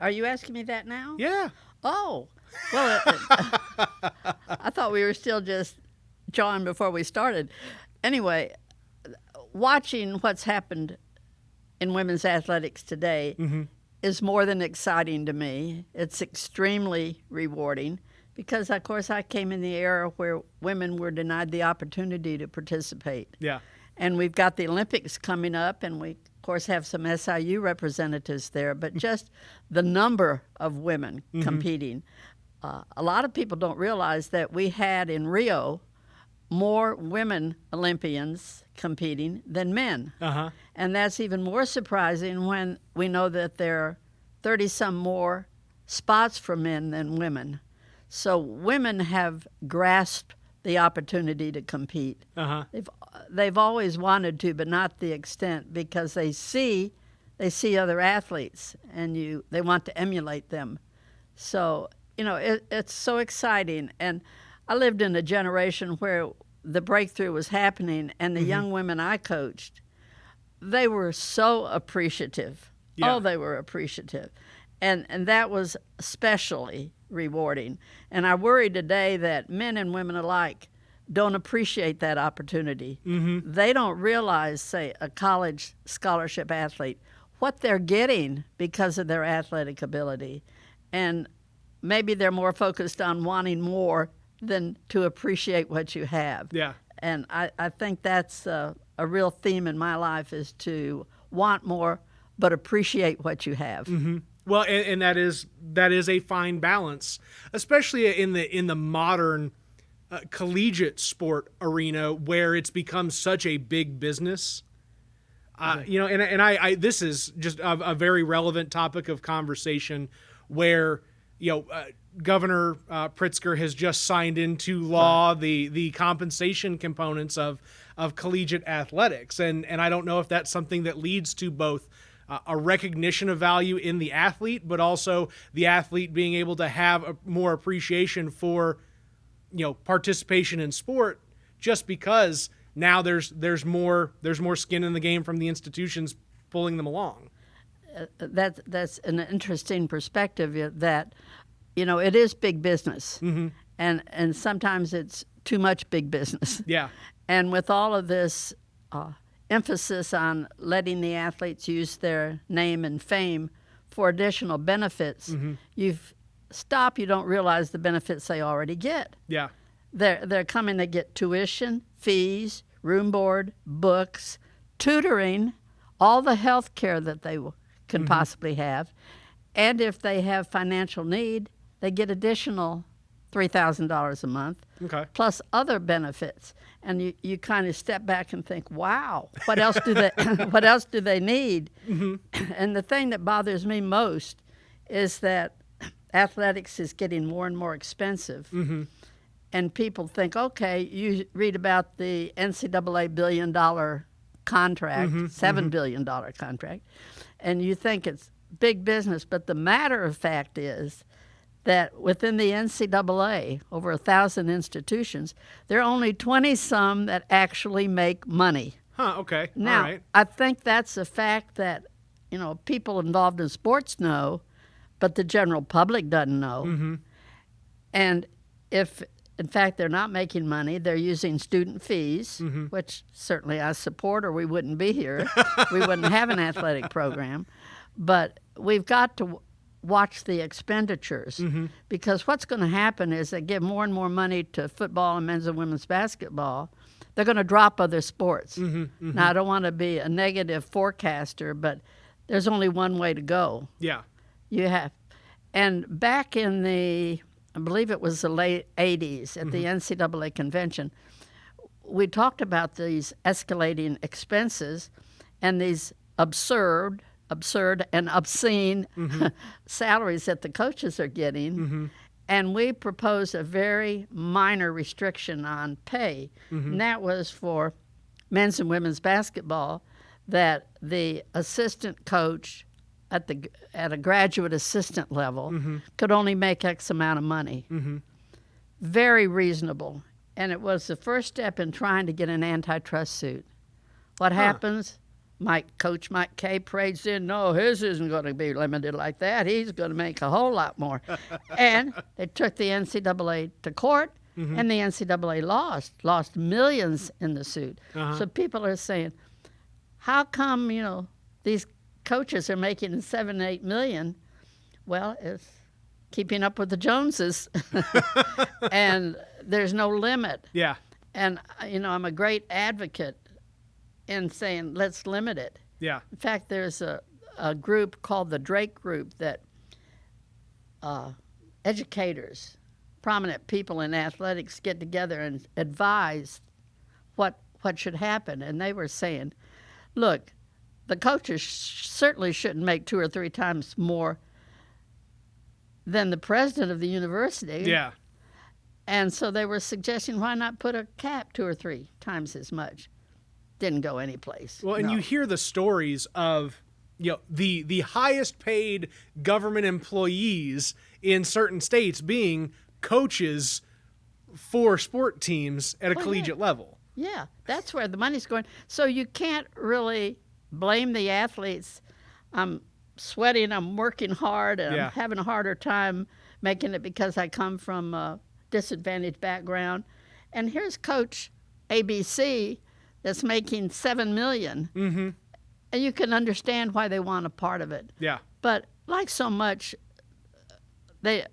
Are you asking me that now? Yeah. Oh, well, I thought we were still just jawing before we started. Anyway, watching what's happened in women's athletics today is more than exciting to me. It's extremely rewarding because, of course, I came in the era where women were denied the opportunity to participate. Yeah. And we've got the Olympics coming up, and we, of course, have some SIU representatives there. But just the number of women competing. A lot of people don't realize that we had in Rio more women Olympians competing than men. And that's even more surprising when we know that there are 30-some more spots for men than women. So women have grasped the opportunity to compete. They've always wanted to, but not the extent, because they see other athletes, and they want to emulate them. So, it's so exciting. And I lived in a generation where the breakthrough was happening, and the young women I coached, they were so appreciative. Yeah. Oh, they were appreciative. And that was especially rewarding. And I worry today that men and women alike don't appreciate that opportunity. They don't realize, say, a college scholarship athlete, what they're getting because of their athletic ability. And maybe they're more focused on wanting more than to appreciate what you have. Yeah. And I think that's a real theme in my life, is to want more but appreciate what you have. Well, and that is a fine balance, especially in the modern collegiate sport arena, where it's become such a big business. I this is just a very relevant topic of conversation, where Governor Pritzker has just signed into law the compensation components of collegiate athletics, and I don't know if that's something that leads to both a recognition of value in the athlete, but also the athlete being able to have a more appreciation for participation in sport, just because now there's more skin in the game from the institutions pulling them along. That's an interesting perspective, that it is big business, and sometimes it's too much big business. Yeah. And with all of this emphasis on letting the athletes use their name and fame for additional benefits, you don't realize the benefits they already get. Yeah. They're coming to get tuition, fees, room board, books, tutoring, all the health care that they can possibly have. And if they have financial need, they get additional $3,000 a month, plus other benefits. And you kind of step back and think, wow, what else do they need? And the thing that bothers me most is that athletics is getting more and more expensive. And people think, okay, you read about the NCAA $1 billion contract, $7 billion contract, and you think it's big business. But the matter of fact is that within the NCAA, over 1,000 institutions, there are only 20-some that actually make money. Okay. Now, all right. I think that's a fact that, people involved in sports know, but the general public doesn't know. And if, in fact, they're not making money, they're using student fees, which certainly I support, or we wouldn't be here. We wouldn't have an athletic program. But we've got to watch the expenditures, because what's going to happen is they give more and more money to football and men's and women's basketball. They're going to drop other sports. Now, I don't want to be a negative forecaster, but there's only one way to go. Yeah. You have. And back in I believe it was the late 80s at the NCAA convention, we talked about these escalating expenses and these absurd and obscene salaries that the coaches are getting. And we proposed a very minor restriction on pay. And that was for men's and women's basketball, that the assistant coach at a graduate assistant level could only make X amount of money. Very reasonable. And it was the first step in trying to get an antitrust suit. What happens? Coach Mike Kay praised in, no, his isn't going to be limited like that. He's going to make a whole lot more. And they took the NCAA to court, and the NCAA lost millions in the suit. So people are saying, how come, these coaches are making 7-8 million? Well, it's keeping up with the Joneses, and there's no limit. Yeah. And, I'm a great advocate in saying, let's limit it. Yeah. In fact, there's a group called the Drake Group that educators, prominent people in athletics get together and advise what should happen. And they were saying, look, the coaches certainly shouldn't make 2 or 3 times more than the president of the university. Yeah. And so they were suggesting, why not put a cap 2 or 3 times as much? Didn't go anyplace. Well, and No. you hear the stories of the highest paid government employees in certain states being coaches for sport teams at a collegiate level. Yeah, that's where the money's going. So you can't really blame the athletes. I'm sweating, I'm working hard, and I'm having a harder time making it because I come from a disadvantaged background. And here's Coach ABC that's making $7 million. Mm-hmm. And you can understand why they want a part of it. Yeah. But like so much,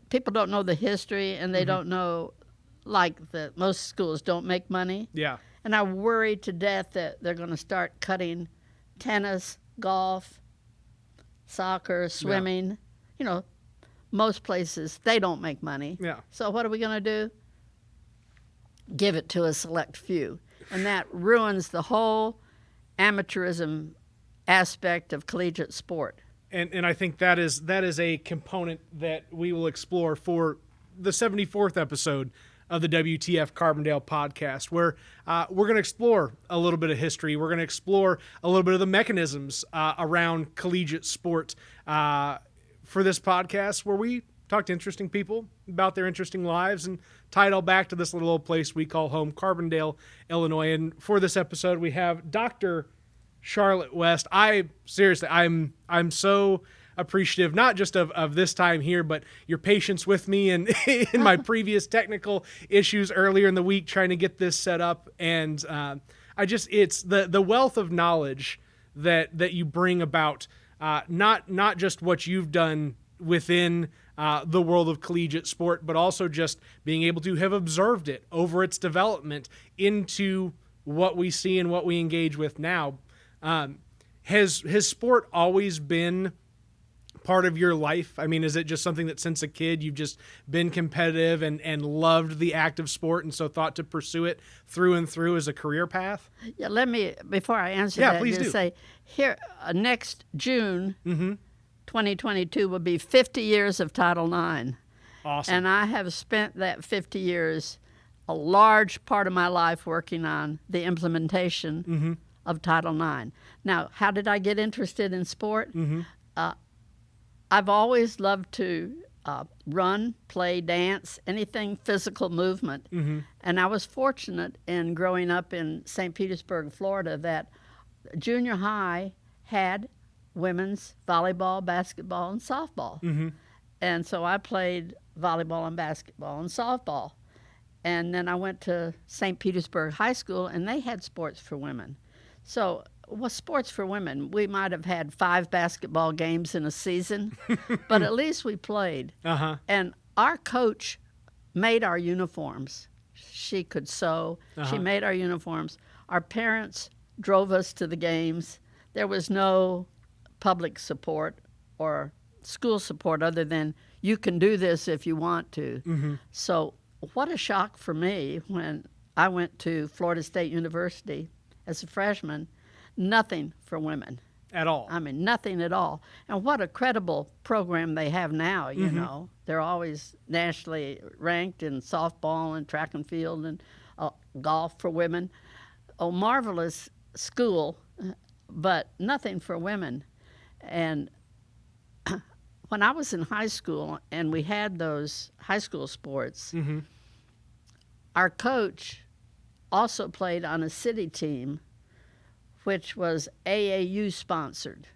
people don't know the history, and they don't know, like most schools don't make money. Yeah. And I worry to death that they're going to start cutting tennis, golf, soccer, swimming. Most places, they don't make money. Yeah. So what are we going to do? Give it to a select few. And that ruins the whole amateurism aspect of collegiate sport. And I think that is a component that we will explore for the 74th episode of the WTF Carbondale podcast, where we're going to explore a little bit of history. We're going to explore a little bit of the mechanisms around collegiate sport for this podcast, where we talk to interesting people about their interesting lives and tie it all back to this little old place we call home, Carbondale, Illinois. And for this episode, we have Dr. Charlotte West. I'm so appreciative, not just of this time here, but your patience with me and in my previous technical issues earlier in the week trying to get this set up. And it's the wealth of knowledge that you bring about, not just what you've done within the world of collegiate sport, but also just being able to have observed it over its development into what we see and what we engage with now. Has sport always been part of your life? I mean, is it just something that since a kid you've just been competitive and loved the act of sport and so thought to pursue it through and through as a career path? Yeah, let me, before I answer Yeah, that, please just do. say, here, next June, 2022 will be 50 years of Title IX. Awesome. And I have spent that 50 years, a large part of my life, working on the implementation of Title IX. Now, how did I get interested in sport? I've always loved to run, play, dance, anything physical movement. And I was fortunate in growing up in St. Petersburg, Florida, that junior high had women's volleyball, basketball, and softball. And so I played volleyball and basketball and softball. And then I went to St. Petersburg High School, and they had sports for women. So, sports for women, we might have had 5 basketball games in a season, but at least we played. And our coach made our uniforms. She could sew. She made our uniforms. Our parents drove us to the games. There was no public support or school support other than you can do this if you want to. So what a shock for me when I went to Florida State University as a freshman. Nothing for women. At all. I mean, nothing at all. And what a credible program they have now, you know. They're always nationally ranked in softball and track and field and golf for women. Oh, marvelous school, but nothing for women. And when I was in high school and we had those high school sports, our coach also played on a city team which was AAU sponsored.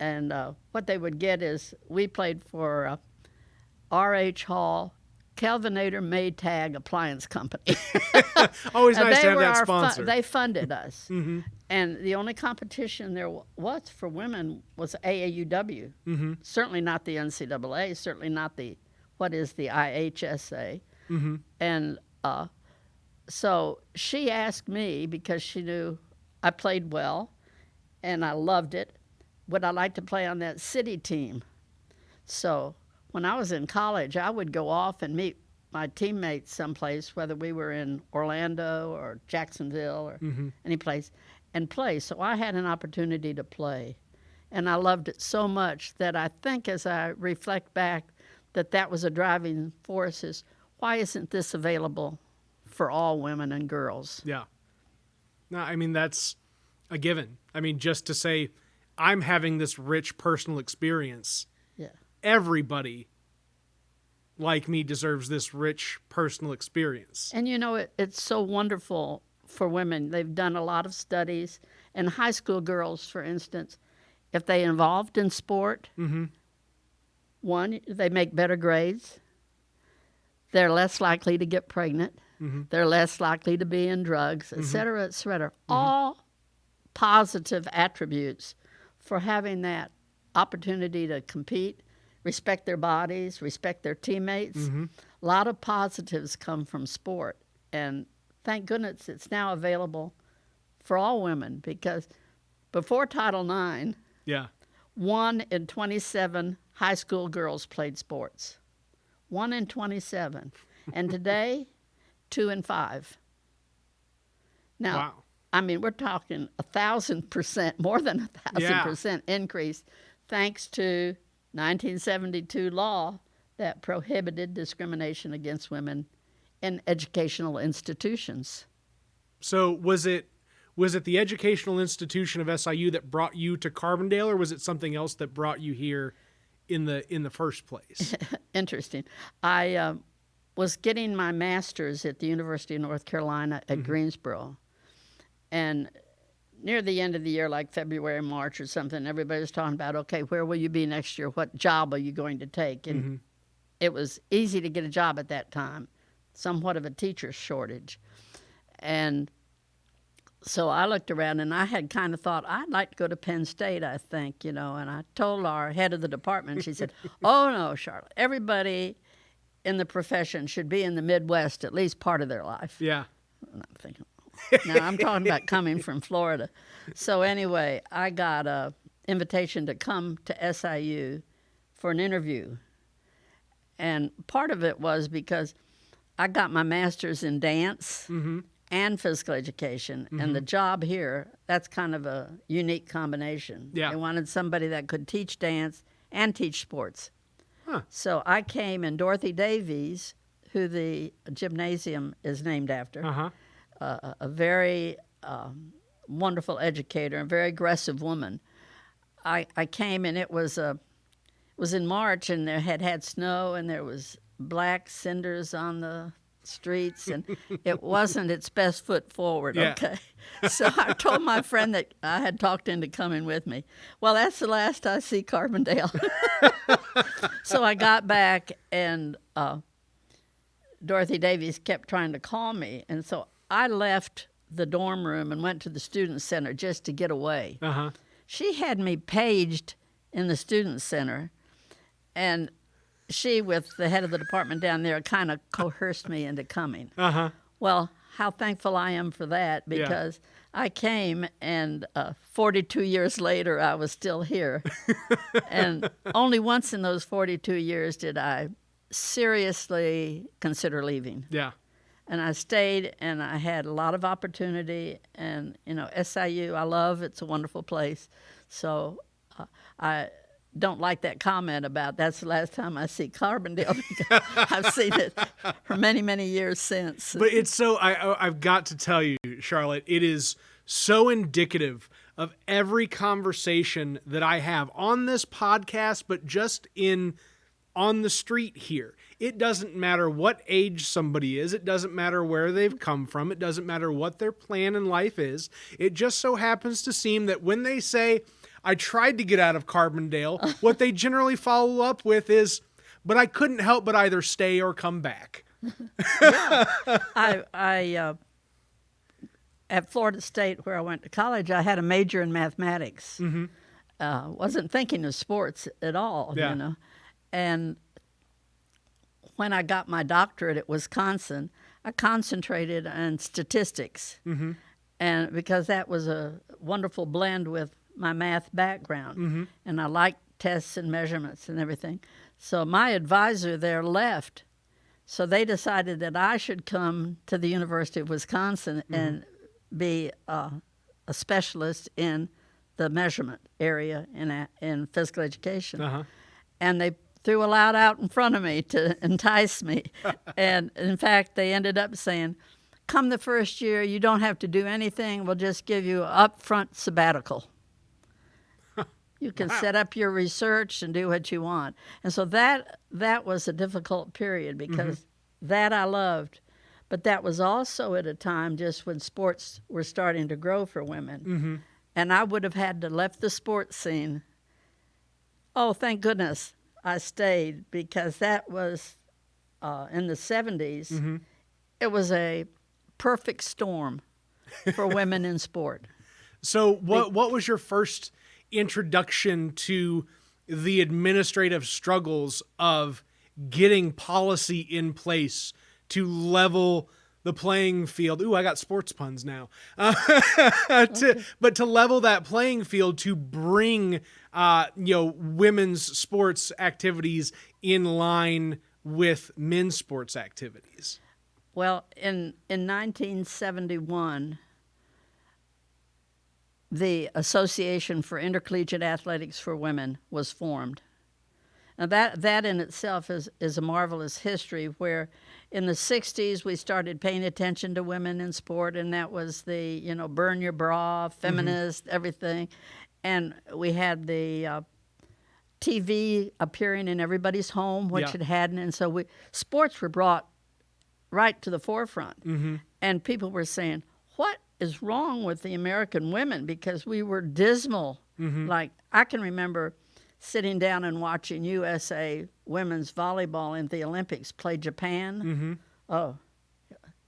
And what they would get is we played for R.H. Hall, Kelvinator Maytag Appliance Company. Always And nice they to have were that our sponsor. they funded us. And the only competition there was for women was AAUW. Certainly not the NCAA, certainly not the IHSA. And so she asked me, because she knew I played well and I loved it, would I like to play on that city team? So when I was in college, I would go off and meet my teammates someplace, whether we were in Orlando or Jacksonville or any place, and play. So I had an opportunity to play. And I loved it so much that I think, as I reflect back, that was a driving force is, why isn't this available for all women and girls? Yeah. No, I mean, that's a given. I mean, just to say, I'm having this rich personal experience. Yeah. Everybody like me deserves this rich personal experience. And it's so wonderful for women. They've done a lot of studies. And high school girls, for instance, if they involved in sport, one, they make better grades. They're less likely to get pregnant. They're less likely to be in drugs, et cetera, et cetera. All positive attributes for having that opportunity to compete, respect their bodies, respect their teammates. A lot of positives come from sport. And thank goodness it's now available for all women, because before Title IX, 1 in 27 high school girls played sports. 1 in 27. And today, 2 in 5. Now, Wow. I mean, we're talking 1,000%, more than 1,000% increase, thanks to 1972 law that prohibited discrimination against women in educational institutions. So was it the educational institution of SIU that brought you to Carbondale, or was it something else that brought you here in the first place? Interesting. I was getting my master's at the University of North Carolina at Greensboro. And near the end of the year, like February, March or something, everybody was talking about, okay, where will you be next year? What job are you going to take? And it was easy to get a job at that time, somewhat of a teacher shortage. And so I looked around, and I had kind of thought, I'd like to go to Penn State, I think, and I told our head of the department, she said, oh, no, Charlotte, everybody in the profession should be in the Midwest at least part of their life. Yeah. And I'm thinking, now I'm talking about coming from Florida. So anyway, I got an invitation to come to SIU for an interview. And part of it was because I got my master's in dance and physical education. And the job here, that's kind of a unique combination. Yeah. They wanted somebody that could teach dance and teach sports. Huh. So I came, and Dorothy Davies, who the gymnasium is named after, a very wonderful educator, a very aggressive woman. I came, and it was in March, and there had snow, and there was black cinders on the streets, and it wasn't its best foot forward. Yeah. Okay, so I told my friend that I had talked into coming with me. Well, that's the last I see Carbondale. So I got back, and Dorothy Davies kept trying to call me, and so I left the dorm room and went to the student center just to get away. She had me paged in the student center, and she, with the head of the department down there, kind of coerced me into coming. Well, how thankful I am for that, because I came, and 42 years later, I was still here. And only once in those 42 years did I seriously consider leaving. Yeah. And I stayed, and I had a lot of opportunity. And, SIU, I love. It's a wonderful place. So I don't like that comment about that's the last time I see Carbondale, because I've seen it for many, many years since. But it's so, I've got to tell you, Charlotte, it is so indicative of every conversation that I have on this podcast, but just in on the street here. It doesn't matter what age somebody is. It doesn't matter where they've come from. It doesn't matter what their plan in life is. It just so happens to seem that when they say, I tried to get out of Carbondale, what they generally follow up with is, but I couldn't help but either stay or come back. I at Florida State, where I went to college, I had a major in mathematics. Wasn't thinking of sports at all, Yeah. you know. And when I got my doctorate at Wisconsin, I concentrated on statistics, and because that was a wonderful blend with my math background, and I liked tests and measurements and everything. So my advisor there left, so they decided that I should come to the University of Wisconsin and be a specialist in the measurement area in physical education. And they threw a lot out in front of me to entice me. And in fact, they ended up saying, come the first year, you don't have to do anything. We'll just give you an upfront sabbatical. You can set up your research and do what you want. And so that was a difficult period because that I loved. But that was also at a time just when sports were starting to grow for women. And I would have had to left the sports scene. Oh, thank goodness I stayed, because that was in the 70s. It was a perfect storm for women in sport. So what was your first introduction to the administrative struggles of getting policy in place to level the playing field? Ooh, I got sports puns now. But to level that playing field, to bring women's sports activities in line with men's sports activities. Well, in 1971, the Association for Intercollegiate Athletics for Women was formed. Now that in itself is a marvelous history, where in the 60s we started paying attention to women in sport, and that was the, burn your bra, feminist, everything. And we had the TV appearing in everybody's home, which it hadn't. And so sports were brought right to the forefront. And people were saying, what is wrong with the American women? Because we were dismal. Like, I can remember sitting down and watching USA women's volleyball in the Olympics play Japan. Oh,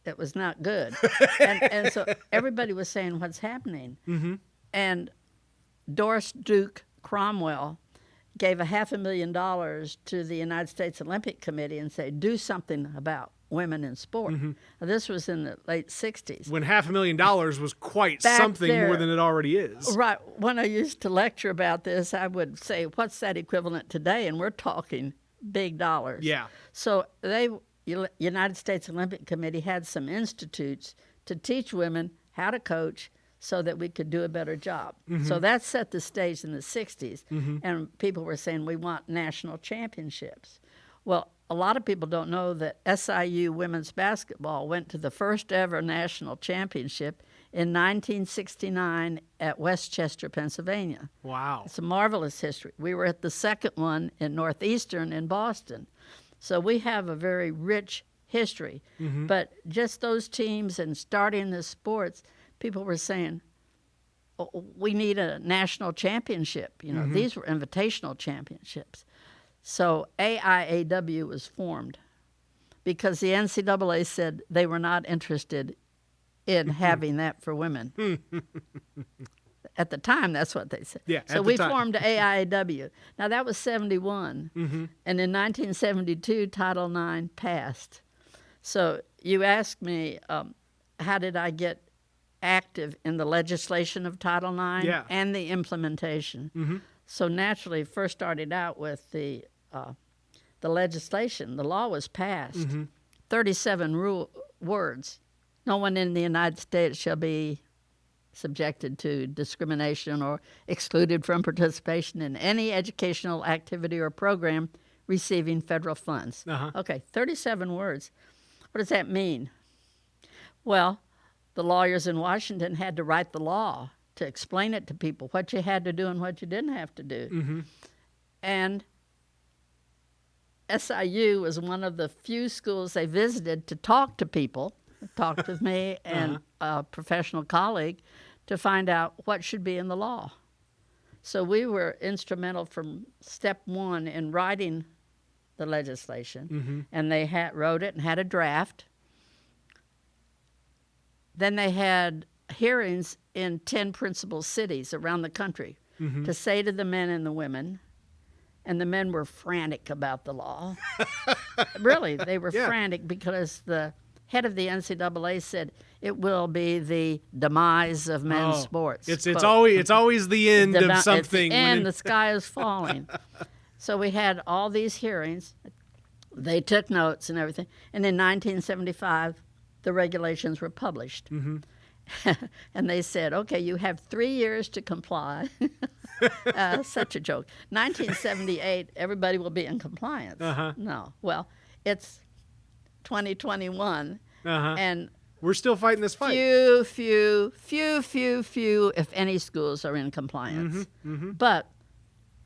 it was not good. and so everybody was saying, what's happening? And Doris Duke Cromwell gave $500,000 to the United States Olympic Committee and said, do something about women in sport. Now, this was in the late 60s. When $500,000 was quite Back something there, more than it already is. Right. When I used to lecture about this, I would say, what's that equivalent today? And we're talking big dollars. Yeah. So United States Olympic Committee had some institutes to teach women how to coach so that we could do a better job. So that set the stage in the 60s. And people were saying, we want national championships. Well, a lot of people don't know that SIU women's basketball went to the first ever national championship in 1969 at Westchester, Pennsylvania. Wow. It's a marvelous history. We were at the second one in Northeastern in Boston. So we have a very rich history. But just those teams and starting the sports, people were saying, oh, we need a national championship. These were invitational championships. So AIAW was formed because the NCAA said they were not interested in having that for women. At the time, that's what they said. Yeah, so we formed AIAW. Now, that was 71. And in 1972, Title IX passed. So you asked me, how did I get active in the legislation of Title IX and the implementation? So naturally, first started out with the legislation. The law was passed. 37 words. No one in the United States shall be subjected to discrimination or excluded from participation in any educational activity or program receiving federal funds. Okay, 37 words. What does that mean? Well, the lawyers in Washington had to write the law to explain it to people, what you had to do and what you didn't have to do. And SIU was one of the few schools they visited to talk to people, talked with me and a professional colleague to find out what should be in the law. So we were instrumental from step one in writing the legislation, and they wrote it and had a draft. Then they had hearings in 10 principal cities around the country to say to the men and the women, and the men were frantic about the law. Really, they were frantic because the head of the NCAA said it will be the demise of men's sports. It's always the end of something. It's the end, the sky is falling. So we had all these hearings. They took notes and everything. And in 1975, the regulations were published. And they said, okay, you have 3 years to comply. Such a joke. 1978, everybody will be in compliance. No. Well, it's 2021, and we're still fighting this fight. Few, if any, schools are in compliance. But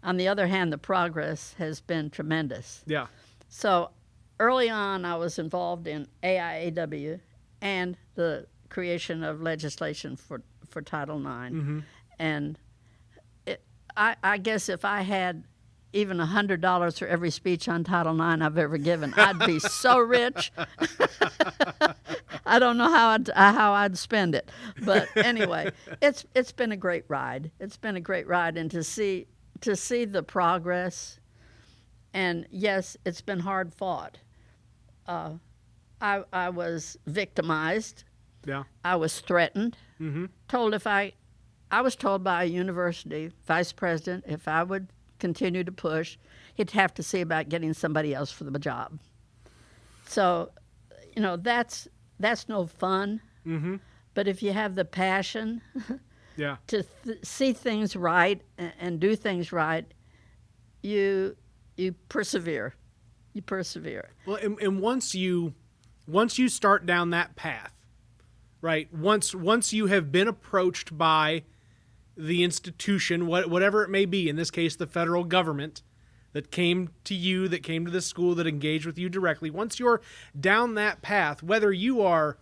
on the other hand, the progress has been tremendous. Yeah. So early on, I was involved in AIAW and the creation of legislation for Title IX. And I guess if I had even $100 for every speech on Title IX I've ever given, I'd be so rich. I don't know how I'd spend it. But anyway, it's been a great ride. It's been a great ride, and to see the progress. And yes, it's been hard fought. I was victimized. Yeah. I was threatened. Told I was told by a university vice president if I would continue to push, he'd have to see about getting somebody else for the job. So, that's no fun. But if you have the passion to see things right and do things right, you persevere. You persevere. Well, and once you start down that path, right? Once you have been approached by the institution, whatever it may be, in this case, the federal government, that came to you, that came to the school, that engaged with you directly, once you're down that path, whether you are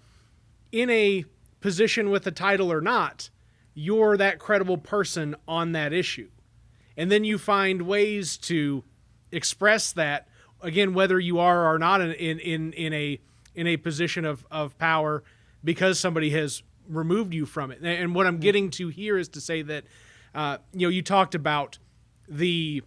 in a position with a title or not, you're that credible person on that issue. And then you find ways to express that, again, whether you are or not in a position of power, because somebody has removed you from it. And what I'm getting to here is to say that, you talked about the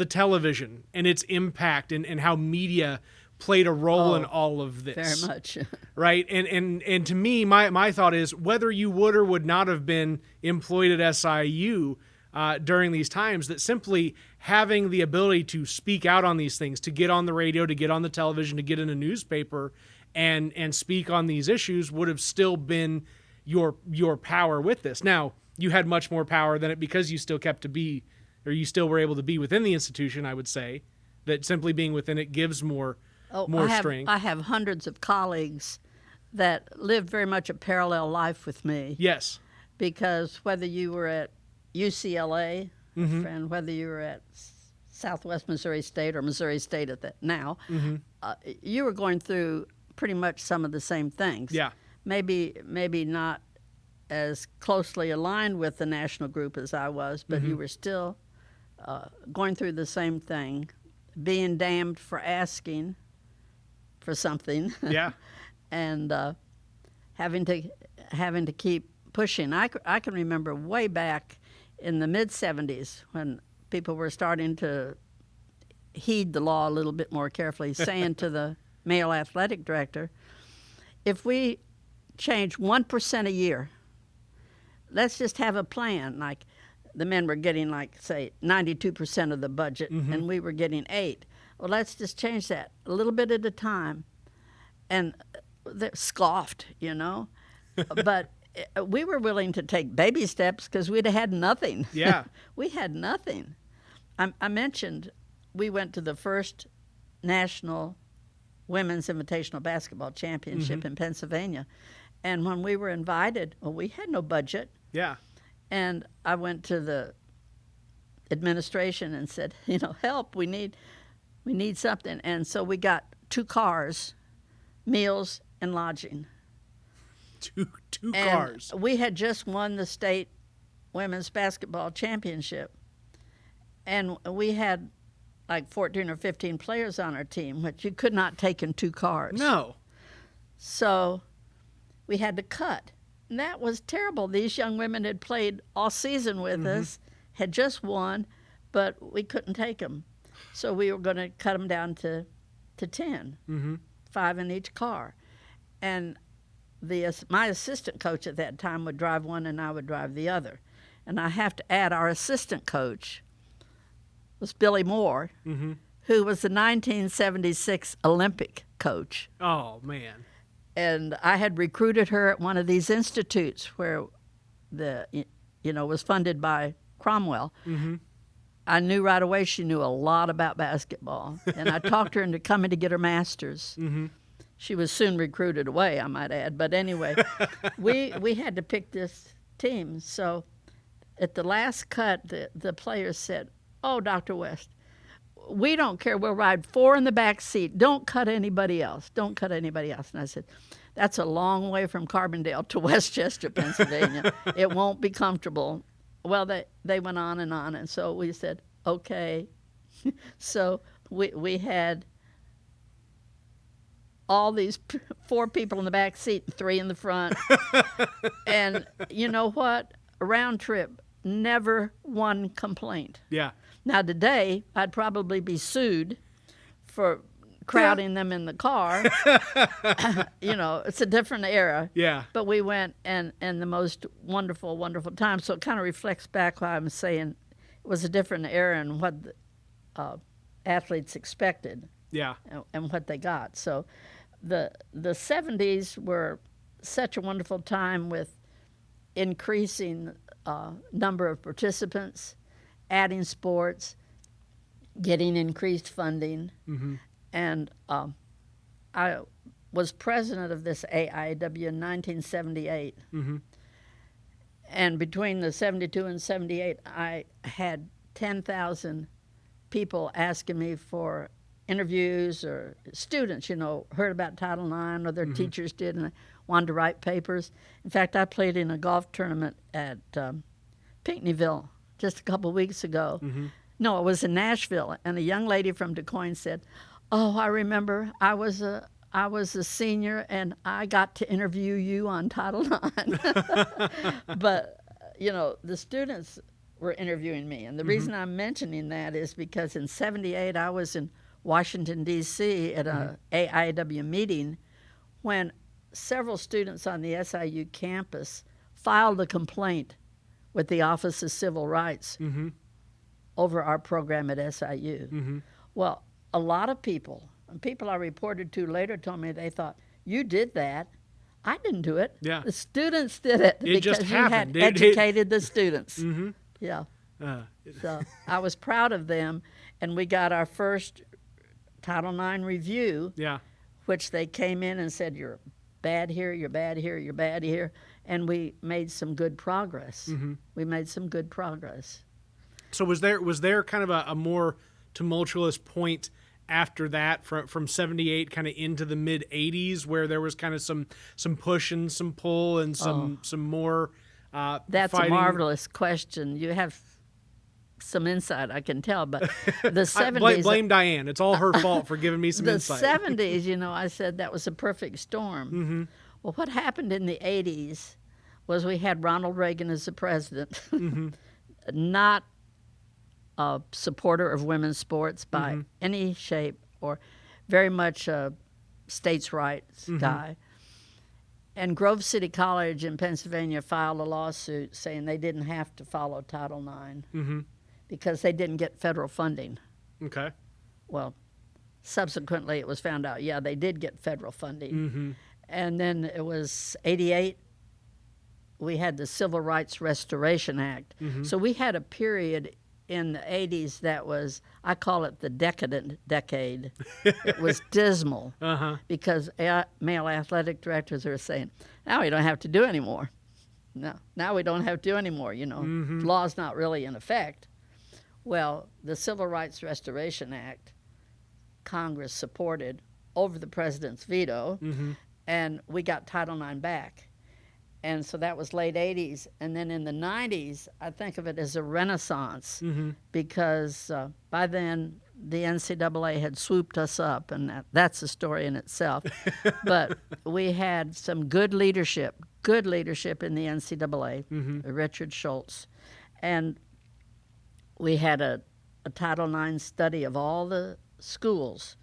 television and its impact and how media played a role in all of this. Very much. Right? And to me, my thought is, whether you would or would not have been employed at SIU during these times, that simply having the ability to speak out on these things, to get on the radio, to get on the television, to get in a newspaper and speak on these issues would have still been your power with this. Now, you had much more power than it because you still you still were able to be within the institution, I would say, that simply being within it gives more strength. I have hundreds of colleagues that lived very much a parallel life with me. Yes. Because whether you were at UCLA, friend, whether you were at Southwest Missouri State or Missouri State at that now, you were going through pretty much some of the same things. Yeah. Maybe not as closely aligned with the national group as I was, but you were still going through the same thing, being damned for asking for something. Yeah. And having to keep pushing. I can remember way back in the mid-'70s when people were starting to heed the law a little bit more carefully, saying to the male athletic director, if we change 1% a year, let's just have a plan. Like the men were getting, like, say, 92% of the budget, and we were getting 8%. Well, let's just change that a little bit at a time. And they scoffed, but we were willing to take baby steps because we'd had nothing. Yeah. We had nothing. I mentioned we went to the first national women's invitational basketball championship in Pennsylvania. And when we were invited, we had no budget. Yeah. And I went to the administration and said, help, we need something. And so we got 2 cars, meals and lodging. Two And cars. we had just won the state women's basketball championship. And we had like 14 or 15 players on our team, which you could not take in 2 cars. No. So we had to cut. And that was terrible. These young women had played all season with us, had just won, but we couldn't take them. So we were going to cut them down to 10, 5 in each car. And my assistant coach at that time would drive one and I would drive the other. And I have to add, our assistant coach was Billy Moore, who was the 1976 Olympic coach. Oh, man. And I had recruited her at one of these institutes where was funded by Cromwell. I knew right away she knew a lot about basketball. And I talked her into coming to get her master's. She was soon recruited away, I might add. But anyway, we had to pick this team. So at the last cut, the players said, "Oh, Dr. West, we don't care. We'll ride 4 in the back seat. Don't cut anybody else. Don't cut anybody else." And I said, "That's a long way from Carbondale to Westchester, Pennsylvania. It won't be comfortable." Well, they went on, and so we said, okay. So we had all these 4 people in the back seat and 3 in the front. And you know what? A round trip, never one complaint. Yeah. Now, today, I'd probably be sued for crowding them in the car. It's a different era. Yeah. But we went and the most wonderful, wonderful time. So it kind of reflects back what I'm saying. It was a different era and what the athletes expected. Yeah. And what they got. So the 70s were such a wonderful time with increasing number of participants, adding sports, getting increased funding. And I was president of this AIW in 1978. And between the 72 and 78, I had 10,000 people asking me for interviews, or students, heard about Title IX, or their teachers did, and wanted to write papers. In fact, I played in a golf tournament at Pinckneyville just a couple weeks ago. No, it was in Nashville, and a young lady from Du Quoin said, "Oh, I remember I was a senior, and I got to interview you on Title IX." But, the students were interviewing me, and the reason I'm mentioning that is because in 78 I was in Washington, D.C. at a AIW meeting when several students on the SIU campus filed a complaint with the Office of Civil Rights over our program at SIU. Well, a lot of people I reported to later told me they thought, "You did that." I didn't do it. Yeah. The students did it because just you happened. had educated the students. Yeah. So I was proud of them, and we got our first Title IX review, which they came in and said, "You're bad here, you're bad here, you're bad here," and we made some good progress. We made some good progress. So was there kind of a more tumultuous point after that from 78 kind of into the mid 80s where there was kind of some push and some pull and some more That's fighting? a marvelous question. You have some insight, I can tell, but the 70s... blame Diane. It's all her fault for giving me some insight. The 70s, I said that was a perfect storm. Well, what happened in the 80s was we had Ronald Reagan as the president, not a supporter of women's sports by any shape, or very much a states' rights guy. And Grove City College in Pennsylvania filed a lawsuit saying they didn't have to follow Title IX because they didn't get federal funding. Okay. Well, subsequently it was found out, yeah, they did get federal funding. And then it was 88, we had the Civil Rights Restoration Act. So we had a period in the 80s that was, I call it the decadent decade. It was dismal because male athletic directors are saying, now we don't have to do anymore. No, now we don't have to do anymore, Law's not really in effect. Well, the Civil Rights Restoration Act, Congress supported over the president's veto, and we got Title IX back. And so that was late 80s. And then in the 90s, I think of it as a renaissance because by then the NCAA had swooped us up, and that's a story in itself. But we had some good leadership in the NCAA, Richard Schultz. And we had a Title IX study of all the schools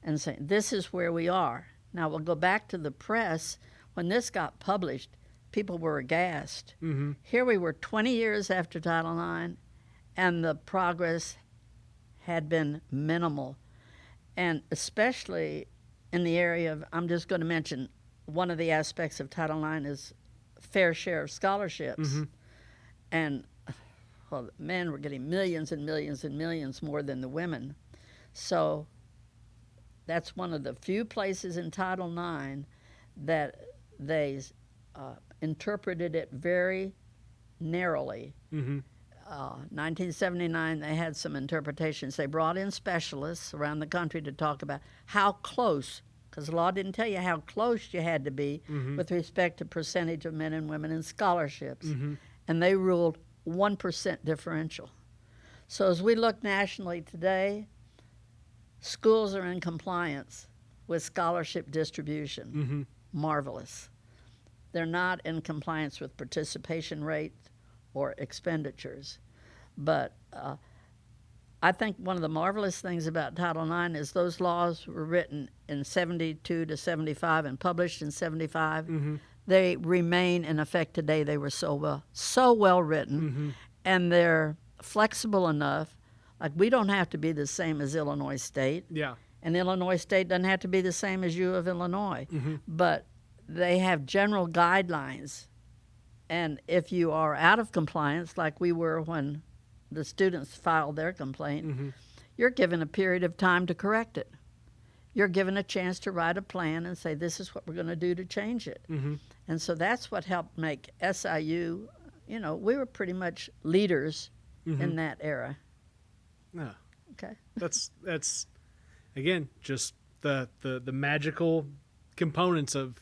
and saying, this is where we are. Now we'll go back to the press. When this got published, people were aghast. Here we were 20 years after Title IX, and the progress had been minimal. And especially in the area of, I'm just going to mention, one of the aspects of Title IX is fair share of scholarships. And, well, the men were getting millions and millions and millions more than the women. So that's one of the few places in Title IX that they interpreted it very narrowly. 1979, they had some interpretations. They brought in specialists around the country to talk about how close, because the law didn't tell you how close you had to be with respect to percentage of men and women in scholarships. And they ruled 1% differential. So as we look nationally today, schools are in compliance with scholarship distribution. Marvelous. They're not in compliance with participation rate or expenditures. But I think one of the marvelous things about Title IX is those laws were written in 72 to 75 and published in 75. They remain in effect today. They were so well written, and they're flexible enough. Like, we don't have to be the same as Illinois State. And Illinois State doesn't have to be the same as U of Illinois. But they have general guidelines. And if you are out of compliance, like we were when the students filed their complaint, you're given a period of time to correct it. You're given a chance to write a plan and say, this is what we're going to do to change it. And so that's what helped make SIU, we were pretty much leaders in that era. Okay. That's again, just the magical components of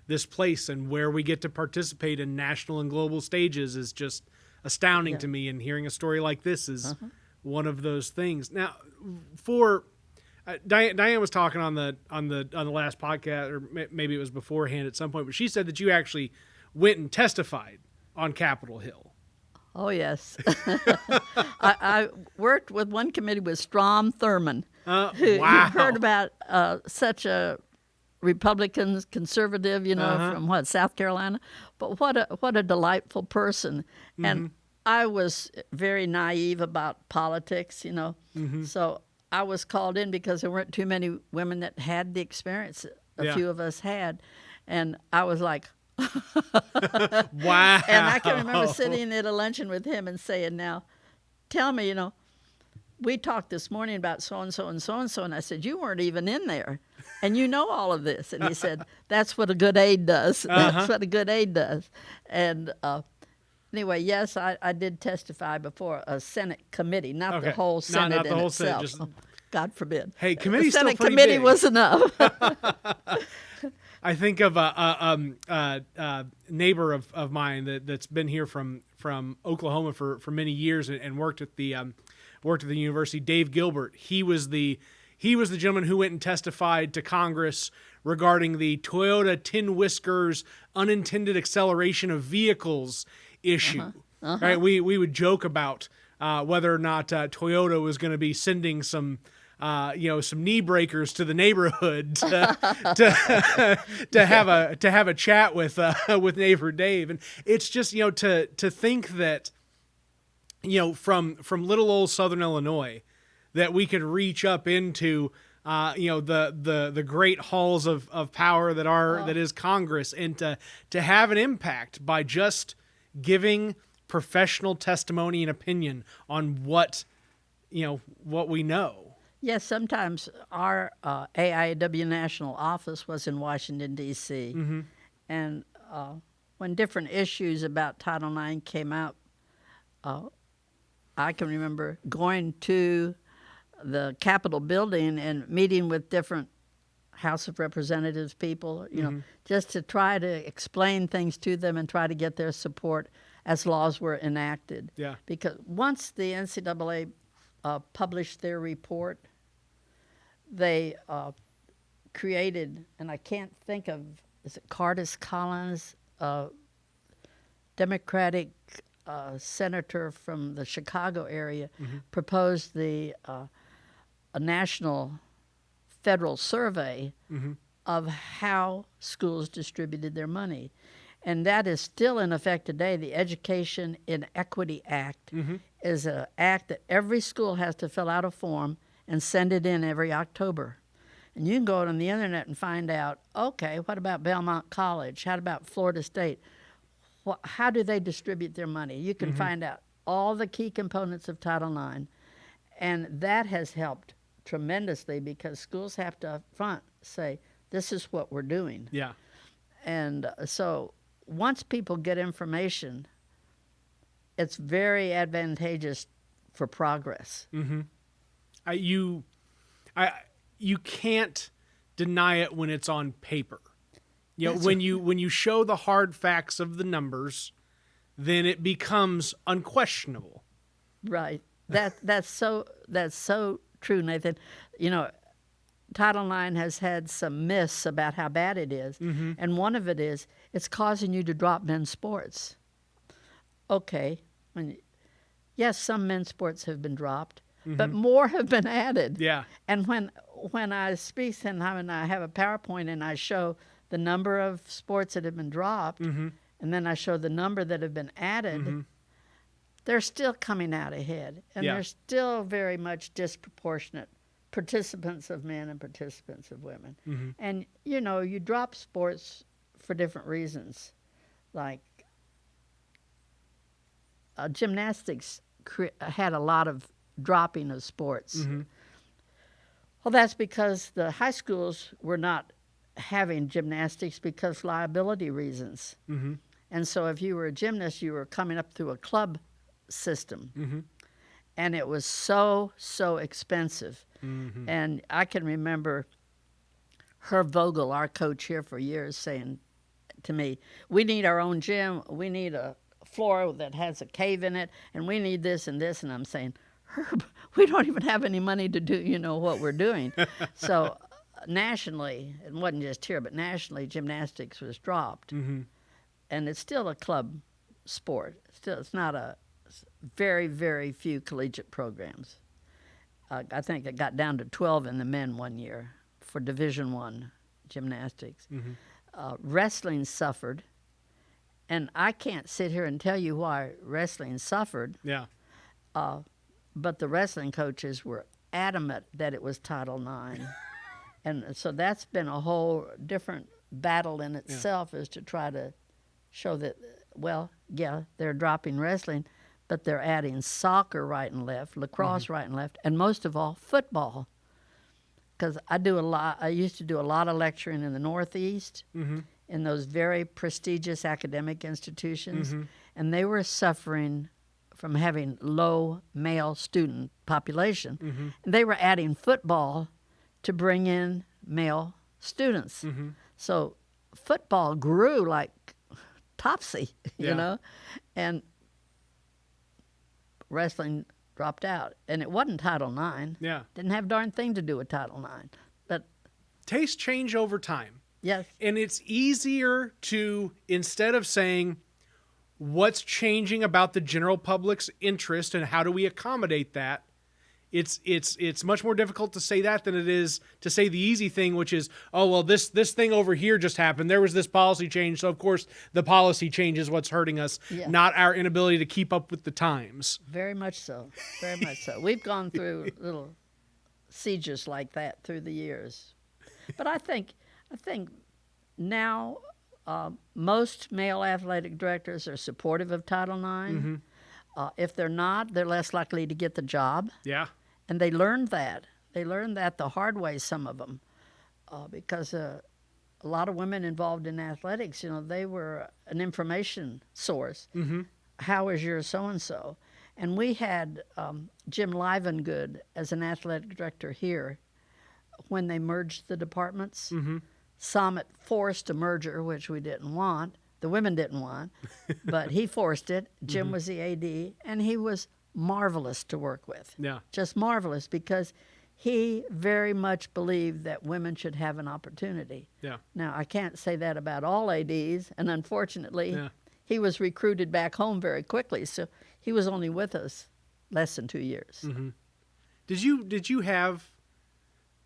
this place and where we get to participate in national and global stages is just astounding to me. And hearing a story like this is one of those things. Now, for Diane was talking on the last podcast, or maybe it was beforehand at some point, but she said that you actually went and testified on Capitol Hill. Oh, yes. I worked with one committee with Strom Thurmond. Wow. You've heard about such a Republican conservative, from South Carolina. But what a delightful person. And I was very naive about politics, So I was called in because there weren't too many women that had the experience a few of us had. And I was like, wow. And I can remember sitting at a luncheon with him and saying, now, tell me, we talked this morning about so-and-so and so-and-so, and I said, you weren't even in there, and you know all of this. And he said, that's what a good aide does. That's what a good aide does. And anyway, yes, I did testify before a Senate committee, not the whole Senate not the in whole itself. Senate, God forbid. Hey, committee's the still Senate pretty committee big. was enough. I think of a neighbor of mine that's been here from Oklahoma for many years and worked at the university. Dave Gilbert. He was the gentleman who went and testified to Congress regarding the Toyota tin whiskers unintended acceleration of vehicles issue. Right? We would joke about whether or not Toyota was going to be sending some knee breakers to the neighborhood to have a chat with neighbor Dave. And it's just, to think that, from little old Southern Illinois, that we could reach up into, the great halls of power that is Congress, and to have an impact by just giving professional testimony and opinion on what we know. Yes, sometimes our AIW national office was in Washington, D.C., and when different issues about Title IX came out, I can remember going to the Capitol building and meeting with different House of Representatives people, just to try to explain things to them and try to get their support as laws were enacted. Yeah. Because once the NCAA published their report, they created, and I can't think of, is it Cardis Collins, Democratic senator from the Chicago area, proposed a national federal survey of how schools distributed their money. And that is still in effect today. The Education Inequity Act is an act that every school has to fill out a form and send it in every October. And you can go on the internet and find out, okay, what about Belmont College? How about Florida State? How do they distribute their money? You can find out all the key components of Title IX. And that has helped tremendously because schools have to up front say, this is what we're doing. Yeah. And so once people get information, it's very advantageous for progress. You can't deny it when it's on paper. When you show the hard facts of the numbers, then it becomes unquestionable. Right. That's so true, Nathan. Title IX has had some myths about how bad it is, and one of it is it's causing you to drop men's sports. Okay, yes, some men's sports have been dropped, but more have been added. Yeah. And when I speak and I have a PowerPoint and I show the number of sports that have been dropped, and then I show the number that have been added, they're still coming out ahead, and they're still very much disproportionate participants of men and participants of women. And, you drop sports for different reasons. Like gymnastics had a lot of dropping of sports. Well, that's because the high schools were not having gymnastics because liability reasons. And so if you were a gymnast, you were coming up through a club system. And it was so expensive. And I can remember Herb Vogel, our coach here for years, saying to me, we need our own gym. We need a floor that has a cave in it, and we need this and this. And I'm saying, Herb, we don't even have any money to do, what we're doing. So nationally, it wasn't just here, but nationally, gymnastics was dropped. And it's still a club sport. It's not very, very few collegiate programs. I think it got down to 12 in the men one year for Division I gymnastics. Wrestling suffered, and I can't sit here and tell you why wrestling suffered. Yeah. But the wrestling coaches were adamant that it was Title IX. And so that's been a whole different battle in itself, is to try to show that, they're dropping wrestling, but they're adding soccer right and left, lacrosse right and left, and most of all, football. Because I used to do a lot of lecturing in the Northeast, in those very prestigious academic institutions, and they were suffering from having low male student population. And they were adding football to bring in male students. So football grew like topsy, and wrestling dropped out. And it wasn't Title IX. Yeah. Didn't have a darn thing to do with Title IX. But tastes change over time. yes. And it's easier to, instead of saying what's changing about the general public's interest and how do we accommodate that, it's much more difficult to say that than it is to say the easy thing, which is, this thing over here just happened. There was this policy change, so of course the policy change is what's hurting us, not our inability to keep up with the times. Very much so. Very much so. We've gone through little sieges like that through the years. But I think now most male athletic directors are supportive of Title IX. If they're not, they're less likely to get the job. Yeah. And they learned that. They learned that the hard way, some of them, because a lot of women involved in athletics, they were an information source. How is your so-and-so? And we had Jim Livengood as an athletic director here when they merged the departments. Mm-hmm. Summit forced a merger, which we didn't want. The women didn't want, but he forced it. Jim was the AD, and he was marvelous to work with. Yeah. Just marvelous, because he very much believed that women should have an opportunity. Yeah. Now, I can't say that about all ADs, and unfortunately, Yeah. he was recruited back home very quickly, so he was only with us less than 2 years. Mm-hmm. Did you have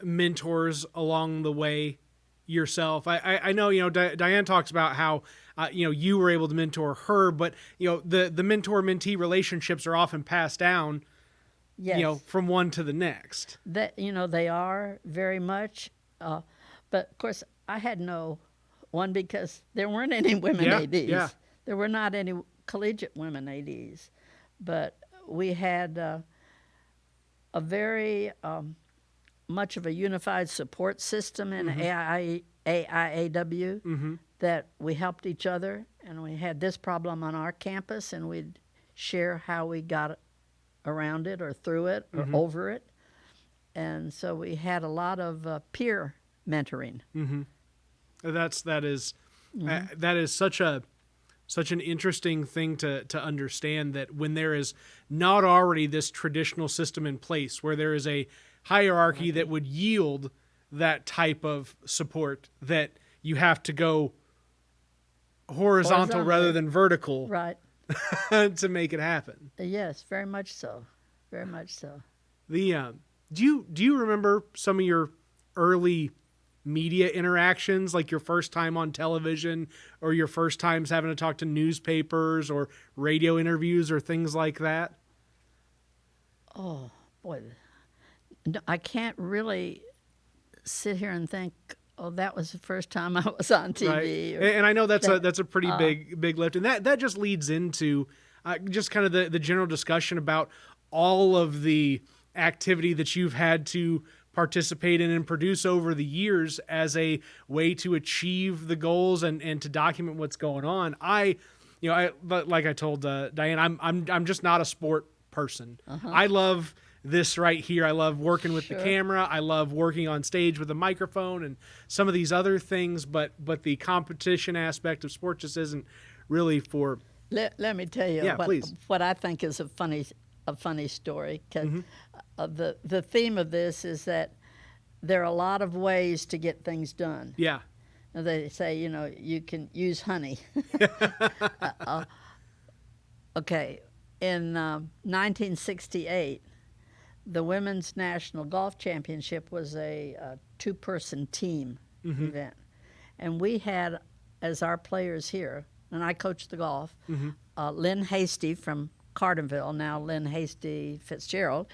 mentors along the way yourself? I know, Diane talks about how you were able to mentor her, but the mentor-mentee relationships are often passed down, Yes. from one to the next. That they are very much, but of course I had no one, because there weren't any women ADs. Yeah. There were not any collegiate women ADs, but we had a very much of a unified support system in AIAW that we helped each other, and we had this problem on our campus, and we'd share how we got around it or through it or over it. And so we had a lot of peer mentoring. That is such an interesting thing to understand, that when there is not already this traditional system in place where there is a hierarchy that would yield that type of support, that you have to go horizontal rather than vertical, Right. to make it happen. Yes, very much so. Very much so. Do you remember some of your early media interactions, like your first time on television, or your first times having to talk to newspapers or radio interviews or things like that? Oh, boy. No, I can't really sit here and think, oh, that was the first time I was on TV. Right. And I know that's a pretty big lift, and that just leads into just kind of the general discussion about all of the activity that you've had to participate in and produce over the years as a way to achieve the goals and to document what's going on. Like I told Diane, I'm just not a sport person. I love this right here. I love working with the camera. I love working on stage with a microphone and some of these other things, but the competition aspect of sports just isn't really for. Let me tell you what I think is a funny story. 'Cause the theme of this is that there are a lot of ways to get things done. Yeah. Now, they say, you can use honey. Okay. In 1968, the Women's National Golf Championship was a two-person team event. And we had, as our players here, and I coached the golf, Lynn Hasty from Carbondale, now Lynn Hasty Fitzgerald,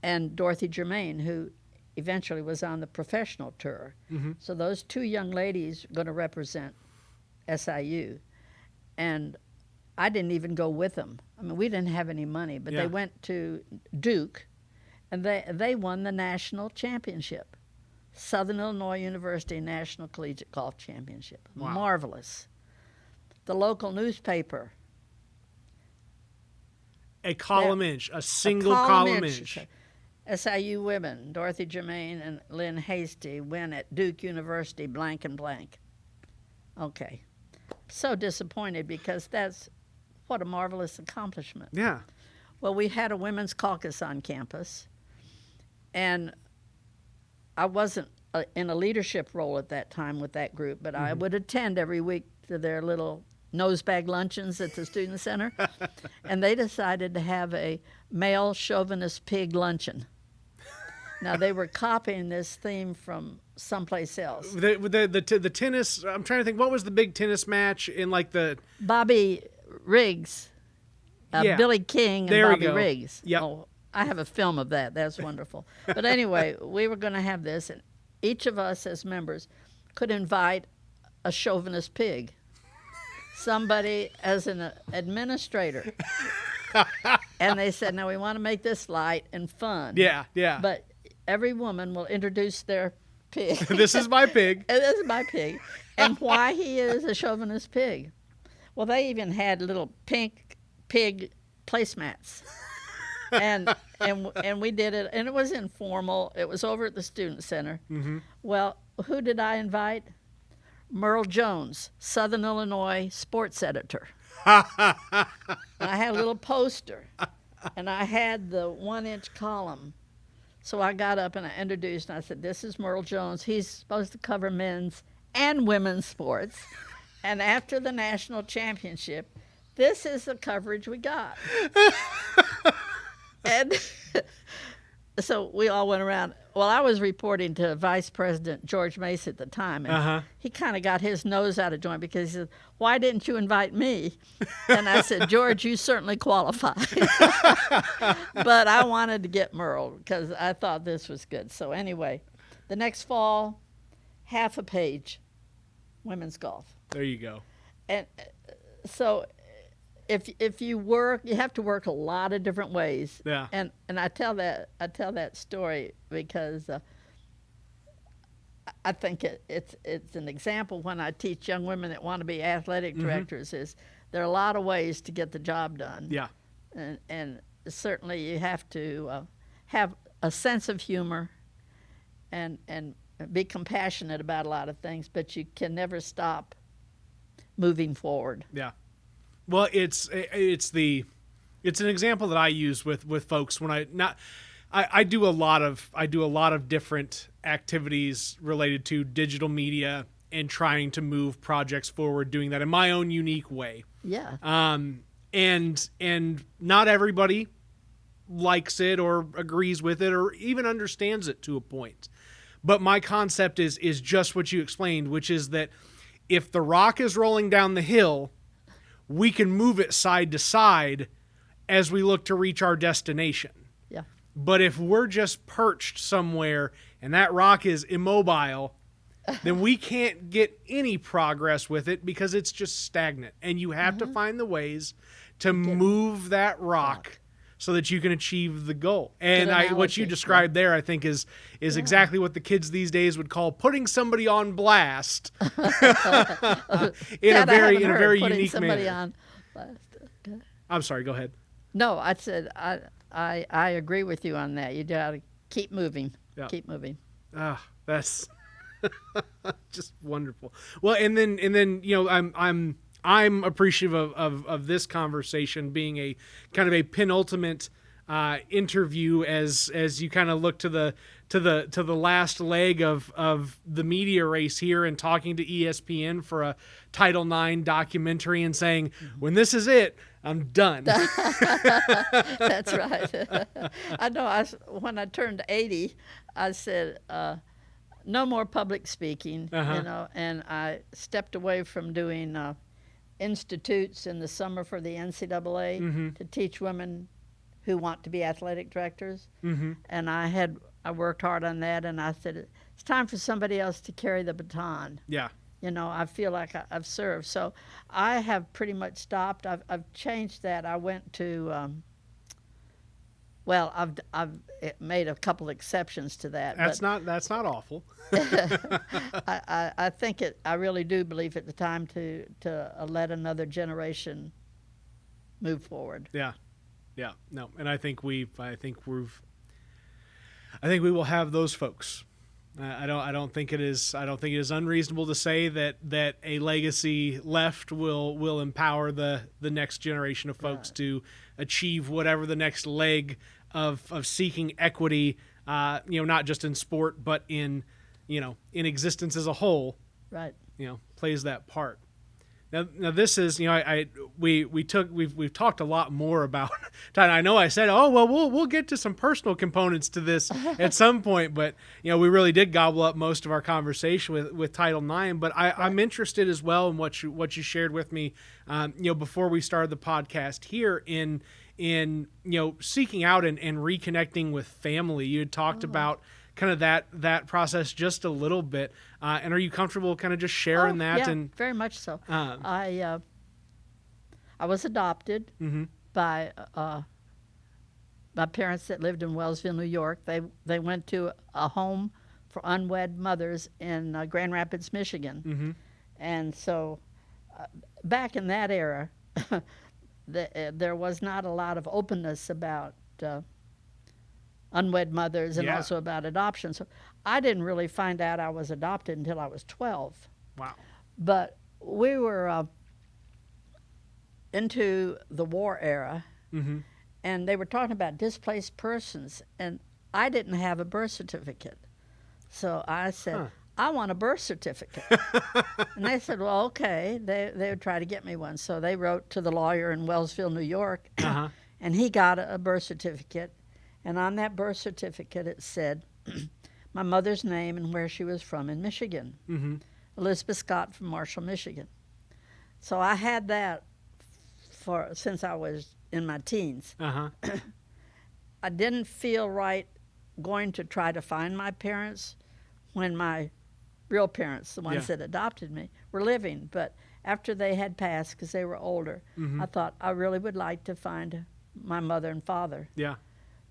and Dorothy Germain, who eventually was on the professional tour. So those two young ladies are going to represent SIU. And I didn't even go with them. I mean, we didn't have any money, but they went to Duke, and they won the national championship. Southern Illinois University National Collegiate Golf Championship. Wow. Marvelous. The local newspaper. A column inch, a single column inch. SIU women, Dorothy Germain and Lynn Hasty, win at Duke University, blank and blank. Okay. So disappointed, because that's what a marvelous accomplishment. Yeah. Well, we had a women's caucus on campus, and I wasn't in a leadership role at that time with that group, but I would attend every week to their little nosebag luncheons at the student center, and they decided to have a male chauvinist pig luncheon. Now, they were copying this theme from someplace else. The tennis, I'm trying to think, what was the big tennis match in like the... Bobby Riggs, Billy King and Bobby Riggs. Yep. Oh, I have a film of that. That's wonderful. But anyway, we were going to have this, and each of us as members could invite a chauvinist pig, somebody as an administrator. And they said, now we want to make this light and fun. Yeah. But every woman will introduce their pig. This is my pig. This is my pig. And why he is a chauvinist pig. Well, they even had little pink pig placemats. and we did it, and it was informal. It was over at the student center. Mm-hmm. Well, who did I invite? Merle Jones, Southern Illinois sports editor. And I had a little poster, and I had the 1-inch column. So I got up and I introduced, and I said, "This is Merle Jones. He's supposed to cover men's and women's sports. And after the national championship, this is the coverage we got." And so we all went around. Well, I was reporting to Vice President George Mace at the time, and he kind of got his nose out of joint because he said, "Why didn't you invite me?" And I said, "George, you certainly qualify." But I wanted to get Merle because I thought this was good. So anyway, the next fall, half a page, women's golf. There you go. And so if you work, you have to work a lot of different ways. Yeah. And I tell that story because I think it's an example when I teach young women that want to be athletic directors. Is there are a lot of ways to get the job done. Yeah. And certainly you have to have a sense of humor and be compassionate about a lot of things, but you can never stop moving forward. Yeah. Well, it's an example that I use with folks when I do a lot of different activities related to digital media and trying to move projects forward, doing that in my own unique way. Yeah. And not everybody likes it or agrees with it or even understands it to a point. But my concept is just what you explained, which is that if the rock is rolling down the hill, we can move it side to side as we look to reach our destination. Yeah. But if we're just perched somewhere and that rock is immobile, then we can't get any progress with it because it's just stagnant. And you have to find the ways to move that rock so that you can achieve the goal. And what you described there, I think, is exactly what the kids these days would call putting somebody on blast in a very unique manner. On blast. Okay. I'm sorry, go ahead. No, I said I agree with you on that. You got to keep moving. Yeah. Keep moving. That's just wonderful. Well, and then I'm appreciative of this conversation being a kind of a penultimate interview as you kind of look to the last leg of the media race here and talking to ESPN for a Title IX documentary and saying, when this is it, I'm done. That's right. I know. When I turned 80, I said, no more public speaking, and I stepped away from doing institutes in the summer for the NCAA to teach women who want to be athletic directors. And I worked hard on that, and I said, it's time for somebody else to carry the baton. Yeah. I feel like I've served. So I have pretty much stopped. I've changed that. I went to, I've made a couple exceptions to that. That's not awful. I think I really do believe it's the time to let another generation move forward. Yeah. No, and I think we will have those folks. I don't think it is unreasonable to say that a legacy left will empower the next generation of folks to achieve whatever the next leg of seeking equity, not just in sport but in existence as a whole. Right. Plays that part. Now this is, we've talked a lot more about. I know I said, we'll get to some personal components to this at some point, but we really did gobble up most of our conversation with Title IX. But I'm interested as well in what you shared with me, before we started the podcast here in seeking out and reconnecting with family. You had talked about kind of that process just a little bit, and are you comfortable kind of just sharing that? Yeah, and very much so. I was adopted by parents that lived in Wellsville, New York. They went to a home for unwed mothers in Grand Rapids, Michigan, and so back in that era, there was not a lot of openness about unwed mothers and Yeah. also about adoption. So I didn't really find out I was adopted until I was 12. Wow. But we were into the war era, Mm-hmm. and they were talking about displaced persons, and I didn't have a birth certificate. So I said, Huh. I want a birth certificate. And they said, well, okay. They would try to get me one. So they wrote to the lawyer in Wellsville, New York, Uh-huh. and he got a birth certificate. And on that birth certificate, it said my mother's name and where she was from in Michigan. Mm-hmm. Elizabeth Scott from Marshall, Michigan. So I had that since I was in my teens. Uh-huh. I didn't feel right going to try to find my parents when my real parents, the ones Yeah. that adopted me, were living. But after they had passed, because they were older, Mm-hmm. I thought I really would like to find my mother and father. Yeah.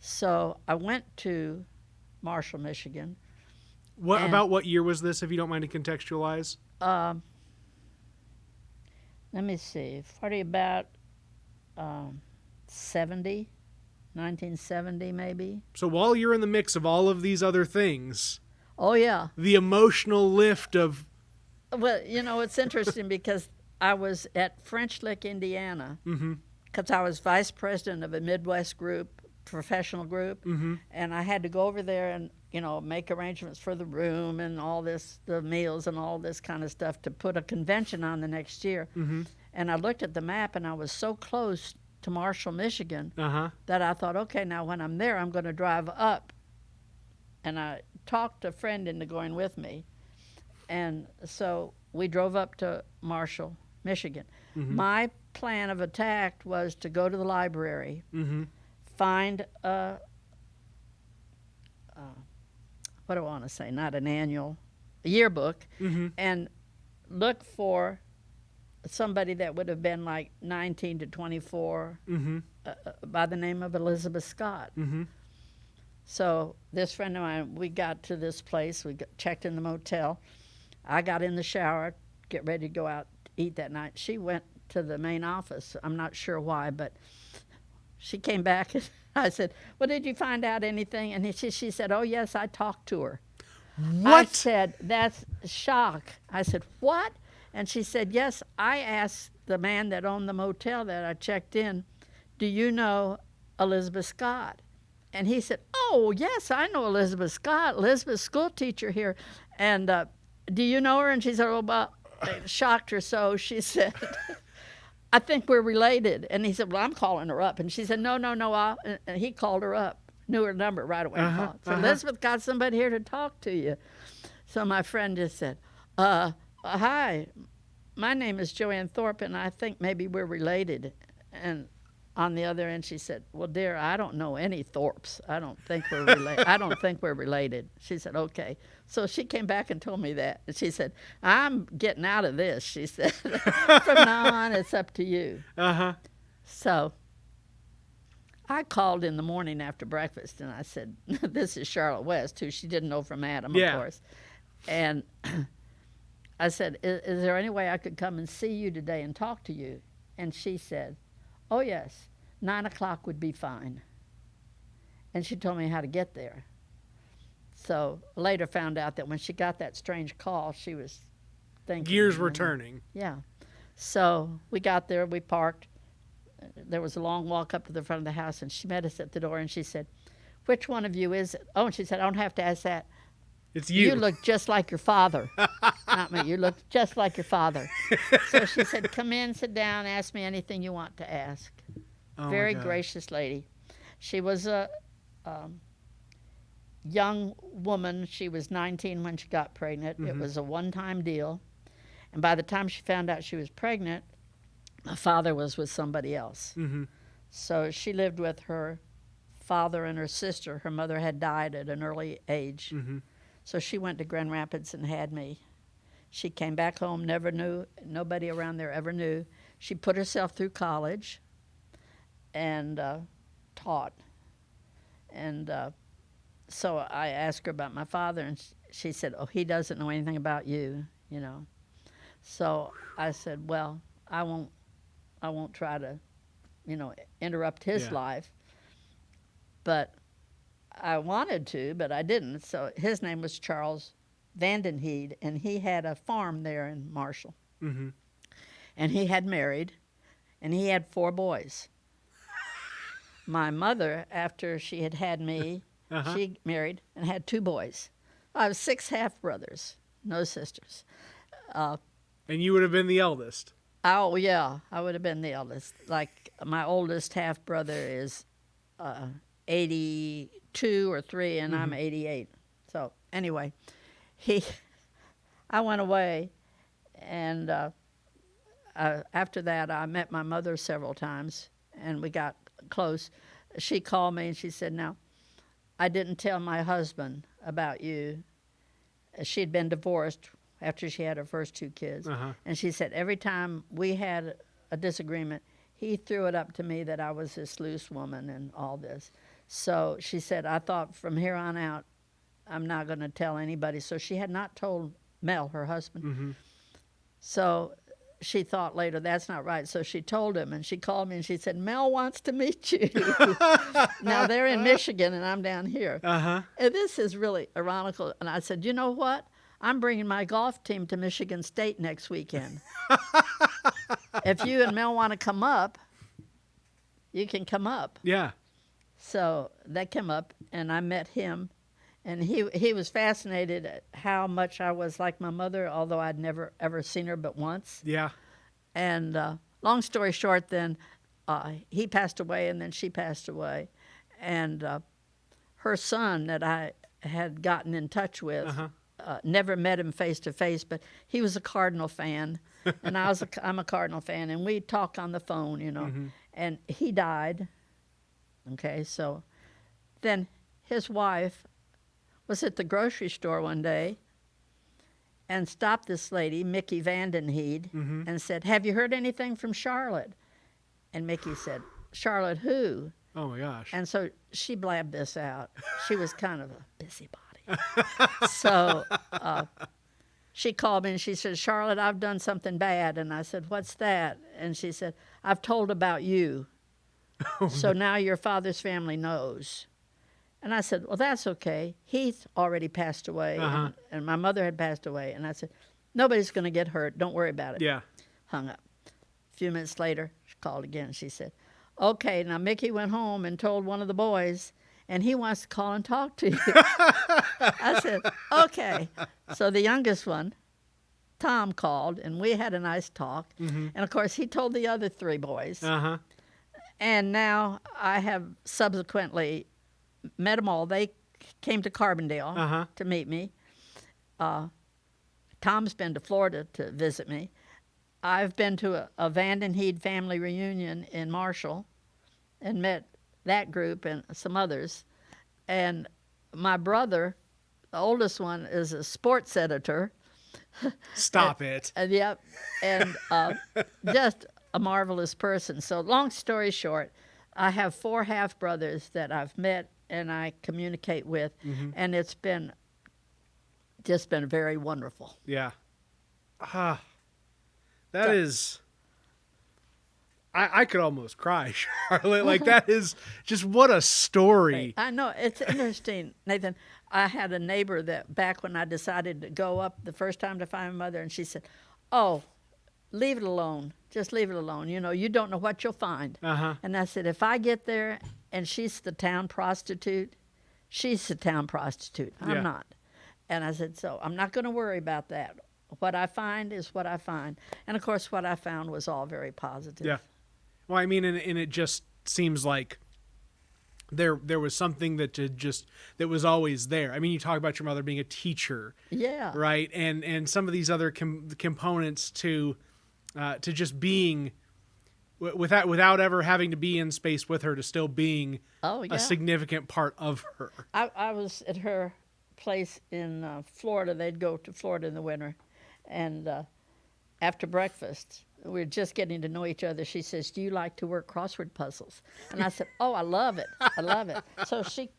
So I went to Marshall, Michigan. What And- about what year was this, if you don't mind to contextualize? Let me see, probably about 70, 1970 maybe. So while you're in the mix of all of these other things, Oh, yeah. the emotional lift of Well, it's interesting because I was at French Lick, Indiana, mm-hmm. because I was vice president of a Midwest group, professional group, Mm-hmm. and I had to go over there and, make arrangements for the room and all this, the meals and all this kind of stuff to put a convention on the next year. Mm-hmm. And I looked at the map, and I was so close to Marshall, Michigan, Uh-huh. that I thought, okay, now when I'm there, I'm going to drive up. And I talked a friend into going with me. And so we drove up to Marshall, Michigan. Mm-hmm. My plan of attack was to go to the library, Mm-hmm. find what do I want to say? Not an annual, a yearbook, Mm-hmm. and look for somebody that would have been like 19 to 24 Mm-hmm. by the name of Elizabeth Scott. Mm-hmm. So this friend of mine, we got to this place, checked in the motel. I got in the shower, get ready to go out to eat that night. She went to the main office. I'm not sure why, but she came back and I said, well, did you find out anything? And she said, oh, yes, I talked to her. I What? said, that's shock. I said, what? And she said, yes, I asked the man that owned the motel that I checked in, do you know Elizabeth Scott? And he said, oh, yes, I know Elizabeth Scott, Elizabeth's school teacher here. And do you know her? And she said, oh, well, it shocked her so. She said, I think we're related. And he said, well, I'm calling her up. And she said, no. And he called her up, knew her number right away. And called. So Elizabeth got somebody here to talk to you. So my friend just said, hi, my name is Joanne Thorpe, and I think maybe we're related. And on the other end, she said, well, dear, I don't know any Thorpes. I don't think we're related. I don't think we're related. She said, okay. So she came back and told me that. And she said, I'm getting out of this. She said, from now on, it's up to you. Uh-huh. So I called in the morning after breakfast, and I said, this is Charlotte West, who she didn't know from Adam, Yeah. of course. And I said, is there any way I could come and see you today and talk to you? And she said, oh, yes, 9 o'clock would be fine. And she told me how to get there. So later found out that when she got that strange call, she was thinking. Gears were turning. Yeah. So we got there, we parked. There was a long walk up to the front of the house, and she met us at the door, and she said, which one of you is it? Oh, and she said, I don't have to ask that. It's you. You look just like your father. Not me. You look just like your father. So she said, come in, sit down, ask me anything you want to ask. Oh, my Very God. gracious lady. She was a young woman. She was 19 when she got pregnant. It was a one-time deal. And by the time she found out she was pregnant, my father was with somebody else. Mm-hmm. So she lived with her father and her sister. Her mother had died at an early age. Mm-hmm. So she went to Grand Rapids and had me. She came back home, never knew, nobody around there ever knew. She put herself through college and taught. And so I asked her about my father, and she said, oh, he doesn't know anything about you, you know. So I said, well, I won't try to, interrupt his Yeah. life. but I wanted to, but I didn't. So his name was Charles Vandenheed, and he had a farm there in Marshall. Mm-hmm. And he had married, and he had 4 boys. My mother, after she had had me, she married and had 2 boys. I have 6 half-brothers, no sisters. And you would have been the eldest. Oh, yeah, I would have been the eldest. Like, my oldest half-brother is 82 or 3, and I'm 88. So, anyway, I went away, and after that, I met my mother several times, and we got close. She called me, and she said, now, I didn't tell my husband about you. She'd been divorced after she had her first 2 kids. And she said, every time we had a disagreement, he threw it up to me that I was this loose woman and all this. So she said, I thought from here on out, I'm not going to tell anybody. So she had not told Mel, her husband. So she thought later, that's not right. So she told him, and she called me, and she said, Mel wants to meet you. Now, they're in Michigan, and I'm down here. And this is really ironical. And I said, you know what? I'm bringing my golf team to Michigan State next weekend. If you and Mel want to come up, you can come up. Yeah. So they came up, and I met him. And he was fascinated at how much I was like my mother, although I'd never, ever seen her but once. Yeah. And long story short, then he passed away, and then she passed away. And her son that I had gotten in touch with, never met him face to face, but he was a Cardinal fan, and I'm a Cardinal fan, and we talk on the phone, you know. And he died. Okay, so then his wife was at the grocery store one day and stopped this lady, Mickey Vandenheed, and said, have you heard anything from Charlotte? And Mickey said, Charlotte who? Oh, my gosh. And so she blabbed this out. She was kind of a busybody. So she called me, and she said, Charlotte, I've done something bad. And I said, what's that? And she said, I've told about you. So now your father's family knows. And I said, well, that's okay. Heath already passed away, and my mother had passed away. And I said, nobody's going to get hurt. Don't worry about it. Yeah. Hung up. A few minutes later, she called again. She said, okay, now Mickey went home and told one of the boys, and he wants to call and talk to you. I said, okay. So the youngest one, Tom, called, and we had a nice talk. And, of course, he told the other 3 boys. And now I have subsequently met them all. They came to Carbondale to meet me. Tom's been to Florida to visit me. I've been to a Vandenheed family reunion in Marshall and met that group and some others. And my brother, the oldest one, is a sports editor. Stop it. Yep. And just a marvelous person. So long story short, I have 4 half-brothers that I've met and I communicate with, and it's been just been very wonderful. Yeah. That is... I could almost cry, Charlotte. Like, that is just what a story. I know. It's interesting, Nathan. I had a neighbor that back when I decided to go up the first time to find my mother, and she said, oh, leave it alone. Just leave it alone. You know, you don't know what you'll find. And I said, if I get there and she's the town prostitute, she's the town prostitute. I'm not. And I said, so I'm not going to worry about that. What I find is what I find. And, of course, what I found was all very positive. Yeah. Well, I mean, and it just seems like there was something that was always there. I mean, you talk about your mother being a teacher. Yeah. Right? And some of these other components to just being... Without ever having to be in space with her, to still being a significant part of her. I was at her place in Florida. They'd go to Florida in the winter. And after breakfast, we were just getting to know each other. She says, do you like to work crossword puzzles? And I said, oh, I love it. I love it. So she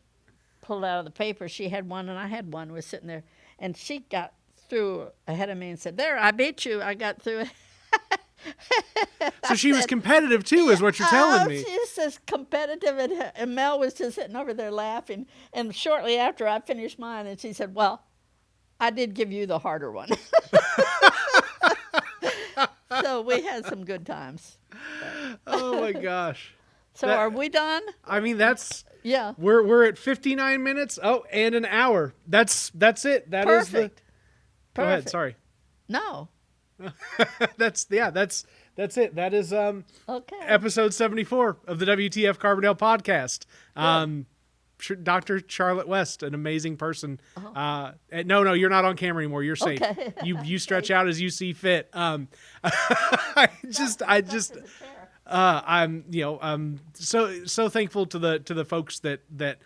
pulled out of the paper. She had one, and I had one. We were sitting there. And she got through ahead of me and said, there, I beat you. I got through it. So she was competitive too, is what you're telling me. She's just competitive, and Mel was just sitting over there laughing. And shortly after I finished mine, and she said, "Well, I did give you the harder one." So we had some good times. Oh my gosh. So are we done? I mean, that's Yeah. we're at 59 minutes. Oh, and an hour. That's it. That is Perfect. Go ahead. Perfect. Sorry. No. That's it. That is Okay. episode 74 of the WTF Carbondale podcast. Dr. Charlotte West, an amazing person. No, you're not on camera anymore. You're safe. Okay. You stretch out as you see fit. I'm so thankful to the folks that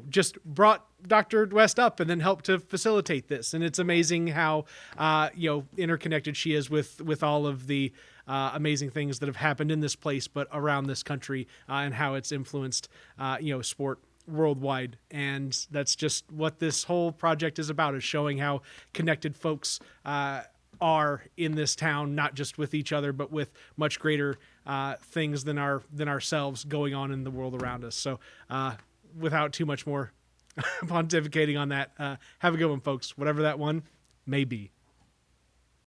just brought Dr. West up and then helped to facilitate this. And it's amazing how interconnected she is with all of the amazing things that have happened in this place, but around this country, and how it's influenced sport worldwide. And that's just what this whole project is about, is showing how connected folks are in this town, not just with each other, but with much greater things than ourselves going on in the world around us. So without too much more pontificating on that, have a good one, folks, whatever that one may be.